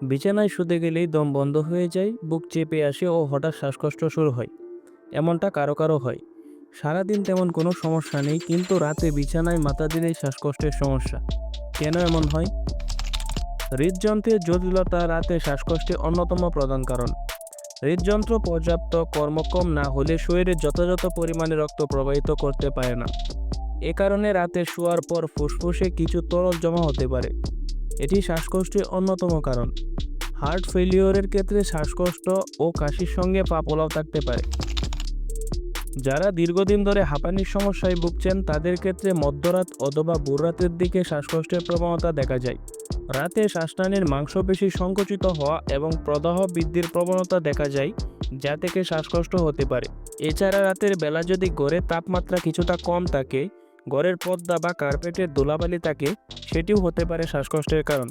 বিছানায় শুতে গেলেই দম বন্ধ হয়ে যায়, বুক চেপে আসে ও হঠাৎ শ্বাসকষ্ট শুরু হয়। এমনটা কারো কারো হয়। সারাদিন তেমন কোনো সমস্যা নেই, কিন্তু রাতে বিছানায় মাথা দিলেই শ্বাসকষ্টের সমস্যা। কেন এমন হয়? হৃদযন্ত্রের জটিলতা রাতে শ্বাসকষ্টের অন্যতম প্রধান কারণ। হৃদযন্ত্র পর্যাপ্ত কর্মক্ষম না হলে শরীরে যথাযথ পরিমাণে রক্ত প্রবাহিত করতে পারে না। এ কারণে রাতে শোয়ার পর ফুসফুসে কিছু তরল জমা হতে পারে। এটি শ্বাসকষ্টের অন্যতম কারণ। হার্ট ফেলিওরের ক্ষেত্রে শ্বাসকষ্ট ও কাশির সঙ্গে পাপলাও থাকতে পারে। যারা দীর্ঘদিন ধরে হাঁপানির সমস্যায় ভুগছেন তাদের ক্ষেত্রে মধ্যরাত অথবা ভোররাতের দিকে শ্বাসকষ্টের প্রবণতা দেখা যায়। রাতে শ্বাসনালীর মাংসপেশি সংকুচিত হওয়া এবং প্রদাহ বৃদ্ধির প্রবণতা দেখা যায়, যা থেকে শ্বাসকষ্ট হতে পারে। এছাড়া রাতের বেলা যদি ঘরের তাপমাত্রা কিছুটা কম থাকে, ঘরের পর্দা বা কার্পেটের ধুলাবালি থাকে, সেটিও হতে পারে শ্বাসকষ্টের কারণ।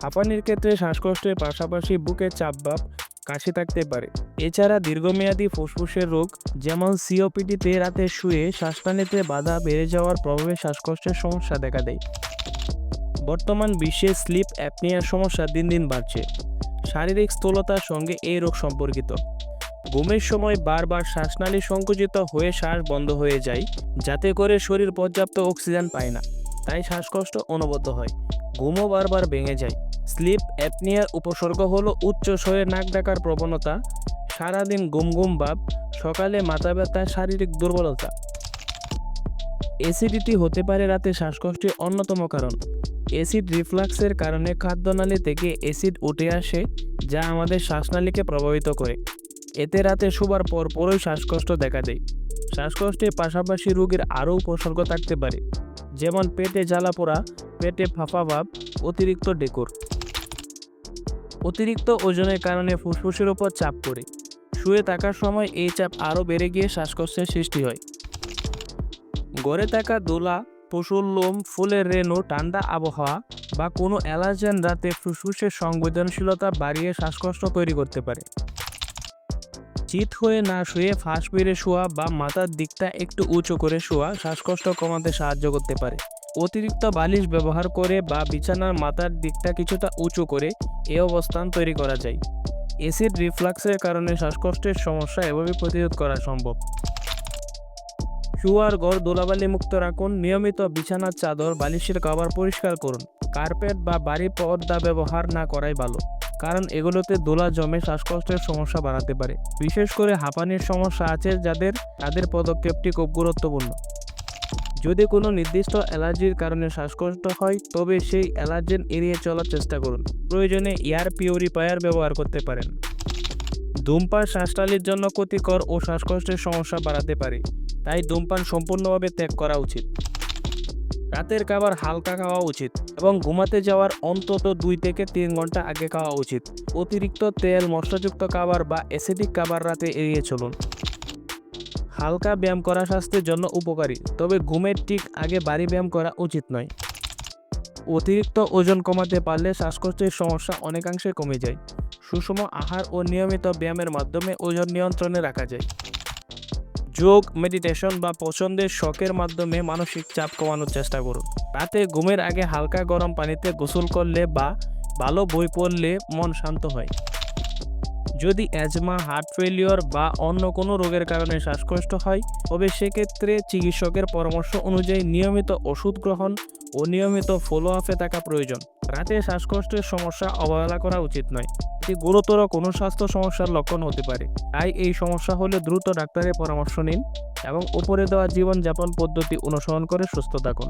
হাঁপানির ক্ষেত্রে শ্বাসকষ্টের পাশাপাশি বুকে চাপভাব, কাশি থাকতে পারে। এছাড়া দীর্ঘমেয়াদী ফুসফুসের রোগ যেমন সিওপিডিতে রাতে শুয়ে শ্বাসনালীতে বাধা বেড়ে যাওয়ার প্রভাবে শ্বাসকষ্টের সমস্যা দেখা দেয়। বর্তমান বিশ্বে স্লিপ অ্যাপনিয়ার সমস্যা দিন দিন বাড়ছে। শারীরিক স্থূলতার সঙ্গে এই রোগ সম্পর্কিত। ঘুমের সময় বারবার শ্বাসনালী সংকুচিত হয়ে শ্বাস বন্ধ হয়ে যায়, যাতে করে শরীর পর্যাপ্ত অক্সিজেন পায় না, তাই শ্বাসকষ্ট অনবদ্য হয়। ঘুমও বারবার ভেঙে যায়। স্লিপ অ্যাপনিয়ার উপসর্গ হলো উচ্চ স্বরে নাক ডাকার প্রবণতা, সারাদিন ঘুম ঘুম ভাব, সকালে মাথা ব্যথা, শারীরিক দুর্বলতা। অ্যাসিডিটি হতে পারে রাতে শ্বাসকষ্টের অন্যতম কারণ। অ্যাসিড রিফ্লাক্সের কারণে খাদ্যনালী থেকে অ্যাসিড উঠে আসে, যা আমাদের শ্বাসনালীকে প্রভাবিত করে। এতে রাতে শোবার পরপরই শ্বাসকষ্ট দেখা দেয়। শ্বাসকষ্টের পাশাপাশি রোগীর আরও উপসর্গ থাকতে পারে, যেমন পেটে জ্বালা পোড়া, পেটে ফাঁপা ভাব, অতিরিক্ত ডেকুর। অতিরিক্ত ওজনের কারণে ফুসফুসের উপর চাপ পড়ে। শুয়ে থাকার সময় এই চাপ আরও বেড়ে গিয়ে শ্বাসকষ্টের সৃষ্টি হয়। গড়ে থাকা দোলা, পশুর লোম, ফুলের রেণু, ঠান্ডা আবহাওয়া বা কোনো অ্যালার্জেন রাতে ফুসফুসের সংবেদনশীলতা বাড়িয়ে শ্বাসকষ্ট তৈরি করতে পারে। চিত হয়ে না শুয়ে ফাঁস পেরে শোয়া বা মাথার দিকটা একটু উঁচু করে শোয়া শ্বাসকষ্ট কমাতে সাহায্য করতে পারে। অতিরিক্ত বালিশ ব্যবহার করে বা বিছানার মাথার দিকটা কিছুটা উঁচু করে এ অবস্থান তৈরি করা যায়। অ্যাসিড রিফ্লাক্সের কারণে শ্বাসকষ্টের সমস্যা এভাবে প্রতিরোধ করা সম্ভব। শোয়ার ঘর ধুলাবালি মুক্ত রাখুন। নিয়মিত বিছানার চাদর, বালিশের কভার পরিষ্কার করুন। কার্পেট বা বাড়ি পর্দা ব্যবহার না করাই ভালো, কারণ এগুলোতে ধুলা জমে শ্বাসকষ্টের সমস্যা বাড়াতে পারে। বিশেষ করে হাঁপানির সমস্যা আছে যাদের, তাদের পদক্ষেপটি খুব গুরুত্বপূর্ণ। যদি কোনো নির্দিষ্ট অ্যালার্জির কারণে শ্বাসকষ্ট হয়, তবে সেই অ্যালার্জেন এড়িয়ে চলার চেষ্টা করুন। প্রয়োজনে এয়ার পিউরিফায়ার ব্যবহার করতে পারেন। ধূমপান শ্বাসনালীর জন্য ক্ষতিকর ও শ্বাসকষ্টের সমস্যা বাড়াতে পারে, তাই ধূমপান সম্পূর্ণভাবে ত্যাগ করা উচিত। রাতের খাবার হালকা খাওয়া উচিত এবং ঘুমাতে যাওয়ার অন্তত 2 থেকে 3 ঘন্টা আগে খাওয়া উচিত। অতিরিক্ত তেল, মশলাযুক্ত খাবার বা অ্যাসিডিক খাবার রাতে এড়িয়ে চলুন। হালকা ব্যায়াম করা স্বাস্থ্যের জন্য উপকারী, তবে ঘুমের ঠিক আগে ভারী ব্যায়াম করা উচিত নয়। অতিরিক্ত ওজন কমাতে পারলে শ্বাসকষ্টের সমস্যা অনেকাংশে কমে যায়। সুষম আহার ও নিয়মিত ব্যায়ামের মাধ্যমে ওজন নিয়ন্ত্রণে রাখা যায়। যোগ, মেডিটেশন বা পছন্দের শখের মাধ্যমে মানসিক চাপ কমানোর চেষ্টা করুন। রাতে ঘুমের আগে হালকা গরম পানিতে গোসল করলে বা ভালো বই পড়লে মন শান্ত হয়। যদি অ্যাজমা, হার্ট ফেলিওর বা অন্য কোনো রোগের কারণে শ্বাসকষ্ট হয়, তবে সেক্ষেত্রে চিকিৎসকের পরামর্শ অনুযায়ী নিয়মিত ওষুধ গ্রহণ ও নিয়মিত ফলো আপে থাকা প্রয়োজন। রাতে শ্বাসকষ্টের সমস্যা অবহেলা করা উচিত নয়। এটি গুরুতর কোনো স্বাস্থ্য সমস্যার লক্ষণ হতে পারে। তাই এই সমস্যা হলে দ্রুত ডাক্তারের পরামর্শ নিন এবং উপরে দেওয়া জীবনযাপন পদ্ধতি অনুসরণ করে সুস্থ থাকুন।